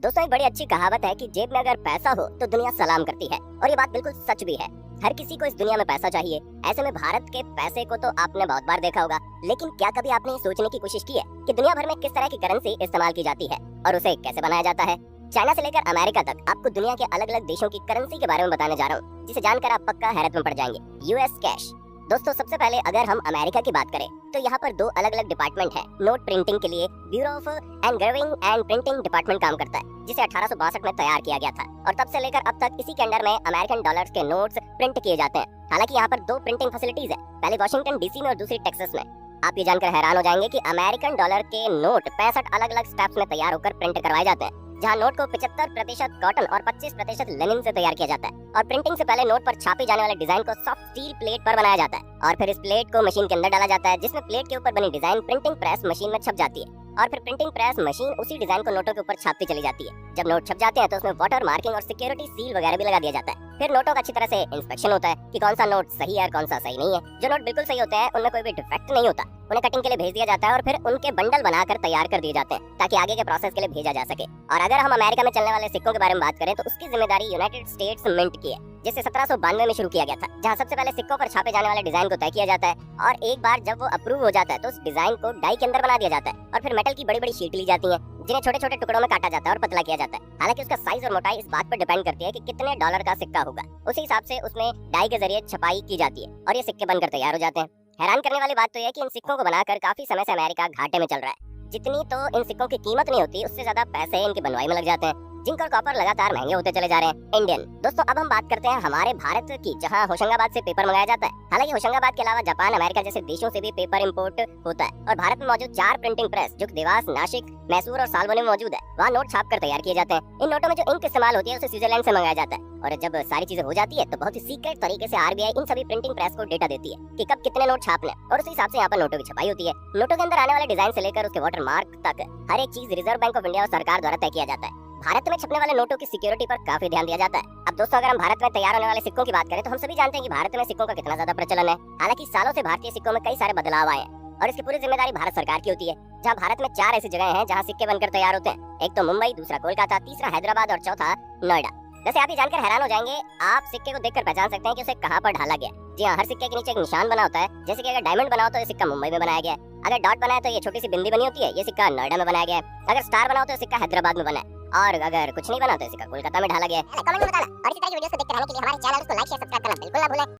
दोस्तों एक बड़ी अच्छी कहावत है कि जेब में अगर पैसा हो तो दुनिया सलाम करती है, और ये बात बिल्कुल सच भी है। हर किसी को इस दुनिया में पैसा चाहिए। ऐसे में भारत के पैसे को तो आपने बहुत बार देखा होगा, लेकिन क्या कभी आपने ये सोचने की कोशिश की है कि दुनिया भर में किस तरह की करेंसी इस्तेमाल की जाती है और उसे कैसे बनाया जाता है। चाइना से लेकर अमेरिका तक आपको दुनिया के अलग अलग देशों की करेंसी के बारे में बताने जा रहा हूँ, जिसे जानकर आप पक्का हैरत में पड़ जाएंगे। US cash. दोस्तों सबसे पहले अगर हम अमेरिका की बात करें तो यहाँ पर दो अलग अलग डिपार्टमेंट हैं। नोट प्रिंटिंग के लिए bureau of engraving and printing department काम करता है, जिसे 1862 में तैयार किया गया था, और तब से लेकर अब तक इसी के अंडर में अमेरिकन डॉलर्स के नोट्स प्रिंट किए जाते हैं। हालांकि यहाँ पर दो प्रिंटिंग फैसिलिटीज है, पहले वॉशिंगटन डीसी में और दूसरी टेक्सास में। आप ये जानकर हैरान हो जाएंगे कि अमेरिकन डॉलर के नोट 65 अलग अलग स्टेप्स में तैयार होकर प्रिंट करवाए जाते हैं, जहाँ नोट को 75% कॉटन और 25% लिनन से तैयार किया जाता है, और प्रिंटिंग से पहले नोट पर छापे जाने वाले डिजाइन को सॉफ्ट स्टील प्लेट पर बनाया जाता है, और फिर इस प्लेट को मशीन के अंदर डाला जाता है, जिसमें प्लेट के ऊपर बनी डिजाइन प्रिंटिंग प्रेस मशीन में छप जाती है, और फिर प्रिंटिंग प्रेस मशीन उसी डिजाइन को नोटों के ऊपर छापती चली जाती है। जब नोट छप जाते हैं तो उसमें वाटर मार्किंग और सिक्योरिटी सील वगैरह भी लगा दिया जाता है। फिर नोटों का अच्छी तरह से इंस्पेक्शन होता है कि कौन सा नोट सही है और कौन सा सही नहीं है। जो नोट बिल्कुल सही होते हैं उनमें कोई भी डिफेक्ट नहीं होता, उन्हें कटिंग के लिए भेज दिया जाता है और फिर उनके बंडल बनाकर तैयार कर दिए जाते हैं ताकि आगे के प्रोसेस के लिए भेजा जा सके। और अगर हम अमेरिका में चलने वाले सिक्कों के बारे में बात करें तो उसकी जिम्मेदारी यूनाइटेड स्टेट्स मिंट की है, जिसे 1792 में शुरू किया गया था, जहां सबसे पहले सिक्कों पर छापे जाने वाले डिजाइन को तय किया जाता है, और एक बार जब वो अप्रूव हो जाता है तो उस डिजाइन को डाई के अंदर बना दिया जाता है, और फिर मेटल की बड़ी बड़ी शीट ली जाती है, जिन्हें छोटे छोटे टुकड़ों में काटा जाता है और पतला किया जाता है। हालांकि उसका साइज और मोटाई इस बात पर डिपेंड करती है कि कितने डॉलर का सिक्का होगा, उसी हिसाब से उसमें डाई के जरिए छपाई की जाती है और ये सिक्के बनकर तैयार हो जाते हैं। हैरान करने वाली बात तो यह है कि इन सिक्कों को बनाकर काफी समय से अमेरिका घाटे में चल रहा है। जितनी तो इन सिक्कों की कीमत नहीं होती, उससे ज्यादा पैसे इनकी बनवाई में लग जाते हैं। जिंक और कॉपर लगातार महंगे होते चले जा रहे हैं। इंडियन। दोस्तों अब हम बात करते हैं हमारे भारत की, जहां होशंगाबाद से पेपर मंगाया जाता है। हालांकि होशंगाबाद के अलावा जापान, अमेरिका जैसे देशों से भी पेपर इंपोर्ट होता है, और भारत में मौजूद 4 प्रिंटिंग प्रेस जो देवास, नासिक, मैसूर और सालबनी में मौजूद है, वहाँ नोट छाप कर तैयार किए जाते हैं। इन नोटों में जो इंक इस्तेमाल होती है उसे स्विट्जरलैंड से मंगाया जाता है, और जब सारी चीजें हो जाती है तो बहुत ही सीक्रेट तरीके से आरबीआई इन सभी प्रिंटिंग प्रेस को डेटा देती है कि कब कितने नोट छापने, और उसी हिसाब से यहाँ पर नोटों की छपाई होती है। नोटों के अंदर आने वाले डिजाइन से लेकर उसके वाटर मार्क तक हर एक चीज रिजर्व बैंक ऑफ इंडिया और सरकार द्वारा तय किया जाता है। भारत में छपने वाले नोटों की सिक्योरिटी पर काफी ध्यान दिया जाता है। अब दोस्तों अगर हम भारत में तैयार होने वाले सिक्कों की बात करें तो हम सभी जानते हैं कि भारत में सिक्कों का कितना ज्यादा प्रचलन है। हालांकि सालों से भारतीय सिक्कों में कई सारे बदलाव आए हैं, और इसकी पूरी जिम्मेदारी भारत सरकार की होती है। जहां भारत में 4 ऐसी जगह हैं जहां सिक्के बनकर तैयार होते हैं। एक तो मुंबई, दूसरा कोलकाता, तीसरा हैदराबाद और चौथा नोएडा। वैसे आप ये जानकर हैरान हो जाएंगे, आप सिक्के को देखकर पहचान सकते हैं कि उसे कहां पर ढाला गया। जी हाँ, हर सिक्के के नीचे एक निशान बना होता है। जैसे कि अगर डायमंड बना हो तो ये सिक्का मुंबई में बनाया गया है, अगर डॉट बना है तो ये छोटी सी बिंदी बनी होती है, ये सिक्का नोएडा में बनाया गया है, अगर स्टार बना हो तो सिक्का हैदराबाद में बना है, और अगर कुछ नहीं बना तो सिक्का कोलकाता में ढाला गया है। कमेंट में बताना, और इसी तरह की वीडियोस को देखते रहने के लिए हमारे चैनल को लाइक शेयर सब्सक्राइब करना बिल्कुल ना भूलें।